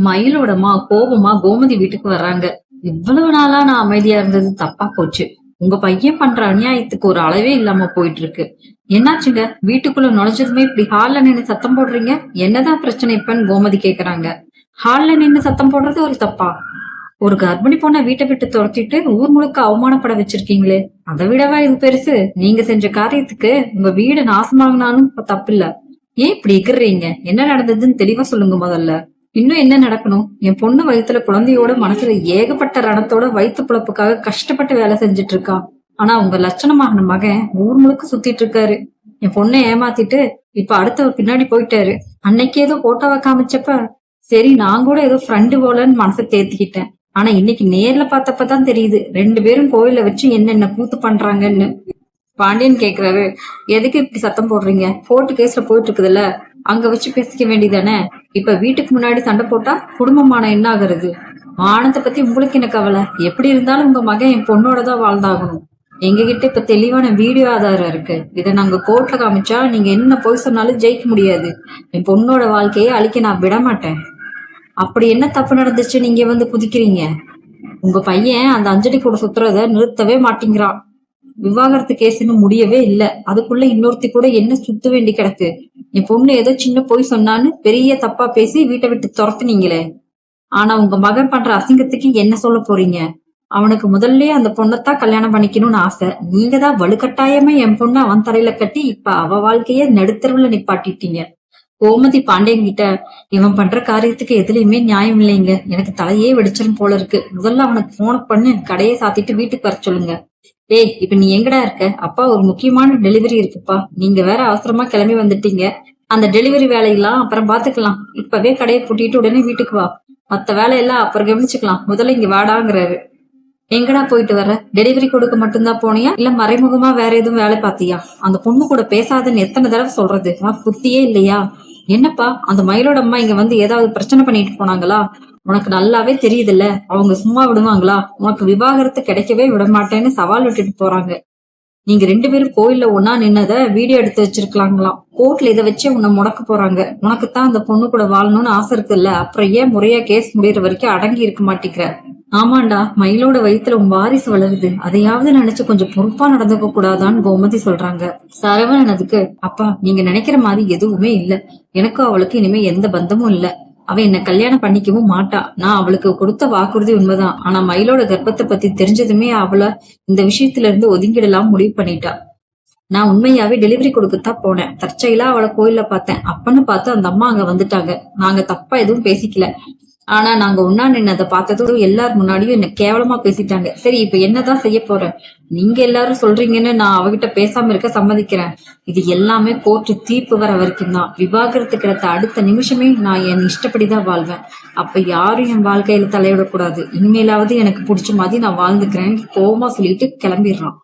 மயிலோடமா கோபமா கோமதி வீட்டுக்கு வர்றாங்க. இவ்வளவு நாளா நான் அமைதியா இருந்தது தப்பா போச்சு. உங்க பையன் பண்ற அநியாயத்துக்கு ஒரு அளவே இல்லாம போயிட்டு இருக்கு. என்னாச்சுங்க? வீட்டுக்குள்ள நுழைஞ்சதுமே இப்படி ஹால்ல நின்னு சத்தம் போடுறீங்க? என்னதான் பிரச்சனை இப்பன்னு கோமதி கேக்குறாங்க. ஹால்ல நின்னு சத்தம் போடுறது ஒரு தப்பா? ஒரு கர்ப்பிணி பொண்ண வீட்டை விட்டு துரத்திட்டு ஊர் முழுக்க அவமானப்பட வச்சிருக்கீங்களே, அதை விடவா இது பெருசு? நீங்க செஞ்ச காரியத்துக்கு உங்க வீடு நாசமாகனாலும் தப்பு இல்ல. ஏன் இப்படி எகிறீங்க? என்ன நடந்ததுன்னு தெளிவா சொல்லுங்க முதல்ல. இன்னும் என்ன நடக்கணும்? என் பொண்ணு வயித்துல குழந்தையோட மனசுல ஏகப்பட்ட ரணத்தோட வயிற்று பிழப்புக்காக கஷ்டப்பட்டு வேலை செஞ்சுட்டு இருக்கா. ஆனா உங்க லட்சணமான மகன் ஊர் முழுக்க சுத்திட்டு இருக்காரு. என் பொண்ணை ஏமாத்திட்டு இப்ப அடுத்தவர் பின்னாடி போயிட்டாரு. அன்னைக்கு ஏதோ போட்டோவை காமிச்சப்ப சரி நான் கூட ஏதோ ஃப்ரெண்டு போலன்னு மனசை தேத்திக்கிட்டேன். ஆனா இன்னைக்கு நேர்ல பார்த்தப்பதான் தெரியுது ரெண்டு பேரும் கோயில வச்சு என்னென்ன கூத்து பண்றாங்கன்னு. பாண்டியன் கேக்குறாரு, எதுக்கு இப்படி சத்தம் போடுறீங்க? கோர்ட்டு கேஸ்ல போயிட்டு இருக்குதுல்ல, அங்க வச்சு பேசிக்க வேண்டியதானே. இப்ப வீட்டுக்கு முன்னாடி சண்டை போட்டா குடும்பமான என்ன ஆகுறது? மானத்தை பத்தி உங்களுக்கு என்ன கவலை? எப்படி இருந்தாலும் உங்க மகன் என் பொண்ணோடதான் வாழ்ந்தாகணும். எங்க கிட்ட இப்ப தெளிவான வீடியோ ஆதாரம் இருக்கு. இதை நாங்க கோர்ட்ல காமிச்சா நீங்க என்ன போய் சொன்னாலும் ஜெயிக்க முடியாது. என் பொண்ணோட வாழ்க்கையை அழிக்க நான் விட மாட்டேன். அப்படி என்ன தப்பு நடந்துச்சு நீங்க வந்து குதிக்கிறீங்க? உங்க பையன் அந்த அஞ்சலி கூட சுத்துறத நிறுத்தவே மாட்டேங்கிறான். விவாகரத்து கேஸ்ன்னு முடியவே இல்ல, அதுக்குள்ள இன்னொருத்தி கூட என்ன சுத்த வேண்டி கிடக்கு. என் பொண்ணு ஏதோ சின்ன பொய் சொன்னான்னு பெரிய தப்பா பேசி வீட்டை விட்டு துரத்துனீங்களே. ஆனா உங்க மகன் பண்ற அசிங்கத்துக்கு என்ன சொல்ல போறீங்க? அவனுக்கு முதல்ல அந்த பொண்ணத்தான் கல்யாணம் பண்ணிக்கணும்னு ஆசை. நீங்க தான் வலுக்கட்டாயமா என் பொண்ணு அவன் தரையில கட்டி இப்ப அவ வாழ்க்கைய நடுத்தருவுல நிப்பாட்டிட்டீங்க. கோமதி பாண்டியன் கிட்ட, இவன் பண்ற காரியத்துக்கு எதுலயுமே நியாயம் இல்லைங்க, எனக்கு தலையே வெடிச்சிரும் போல இருக்கு. முதல்ல அவனுக்கு போன் பண்ணு, கடையை சாத்திட்டு வீட்டுக்கு வர சொல்லுங்க. ஏய், இப்ப நீ எங்கடா இருக்க? அப்பா ஒரு முக்கியமான டெலிவரி இருக்குப்பா, நீங்க வேற அவசரமா கிளம்பி வந்துட்டீங்க. அந்த டெலிவரி வேலையெல்லாம் அப்புறம் பாத்துக்கலாம். இப்பவே கடையை பூட்டிட்டு உடனே வீட்டுக்கு வா. மத்த வேலையெல்லாம் அப்புறம் கவனிச்சுக்கலாம். முதல்ல இங்க வாடாங்கிறாரு. எங்கடா போயிட்டு வர? டெலிவரி கொடுக்க மட்டும்தான் போனியா, இல்ல மறைமுகமா வேற எதுவும் வேலை பாத்தியா? அந்த பொண்ணு கூட பேசாதன்னு எத்தனை தடவை சொல்றது? புத்தியே இல்லையா? என்னப்பா, அந்த மயிலோட அம்மா இங்க வந்து ஏதாவது பிரச்சனை பண்ணிட்டு போனாங்களா? உனக்கு நல்லாவே தெரியுதுல்ல, அவங்க சும்மா விடுவாங்களா? உனக்கு விவாகரத்து கிடைக்கவே விட மாட்டேன்னு சவால் விட்டுட்டு போறாங்க. நீங்க ரெண்டு பேரும் கோயில்ல ஒன்னா நின்னத வீடியோ எடுத்து வச்சிருக்கலாங்களாம். கோர்ட்ல இதை வச்சு உன்னை முடக்க போறாங்க. உனக்குத்தான் அந்த பொண்ணு கூட வாழணும்னு ஆசை இருக்குல்ல, அப்புறம் ஏன் முறையா கேஸ் முடியற வரைக்கும் அடங்கி இருக்க மாட்டேங்கிற? ஆமாண்டா, மயிலோட வயித்துல உன் வாரிசு வளருது, அதையாவது நினைச்சு கொஞ்சம் பொறுப்பா நடந்துக்க கூடாதான்னு கோமதி சொல்றாங்க. சரவணன் அதுக்கு, அப்பா நீங்க நினைக்கிற மாதிரி எதுவுமே இல்ல, எனக்கும் அவளுக்கு இனிமே எந்த பந்தமும் இல்ல. அவ என்ன கல்யாணம் பண்ணிக்கவும் மாட்டா. நான் அவளுக்கு கொடுத்த வாக்குறுதி உண்மைதான். ஆனா மயிலோட கர்ப்பத்தை பத்தி தெரிஞ்சதுமே அவளை இந்த விஷயத்துல இருந்து ஒதுங்கிடலாம் முடிவு பண்ணிட்டா. நான் உண்மையாவே டெலிவரி கொடுக்கத்தான் போனேன். தற்செயலா அவளை கோயில்ல பார்த்தேன். அப்பன்னு பார்த்து அந்த அம்மா அங்க வந்துட்டாங்க. நாங்க தப்பா எதுவும் பேசிக்கல. ஆனா நாங்க ஒன்னா நின்னதை பார்த்ததும் எல்லார் முன்னாடியும் என்ன கேவலமா பேசிட்டாங்க. சரி, இப்ப என்னதான் செய்ய போறேன்? நீங்க எல்லாரும் சொல்றீங்கன்னு நான் அவகிட்ட பேசாம இருக்க சம்மதிக்கிறேன். இது எல்லாமே கோர்ட்டு தீர்ப்பு வர வரைக்கும் தான். விவாகரத்து கிடைத்த அடுத்த நிமிஷமே நான் என் இஷ்டப்படிதான் வாழ்வேன். அப்ப யாரும் என் வாழ்க்கையில தலையிடக்கூடாது. இனிமேலாவது எனக்கு பிடிச்ச மாதிரி நான் வாழ்ந்துக்கிறேன். கோவமா சொல்லிட்டு கிளம்பிடுறான்.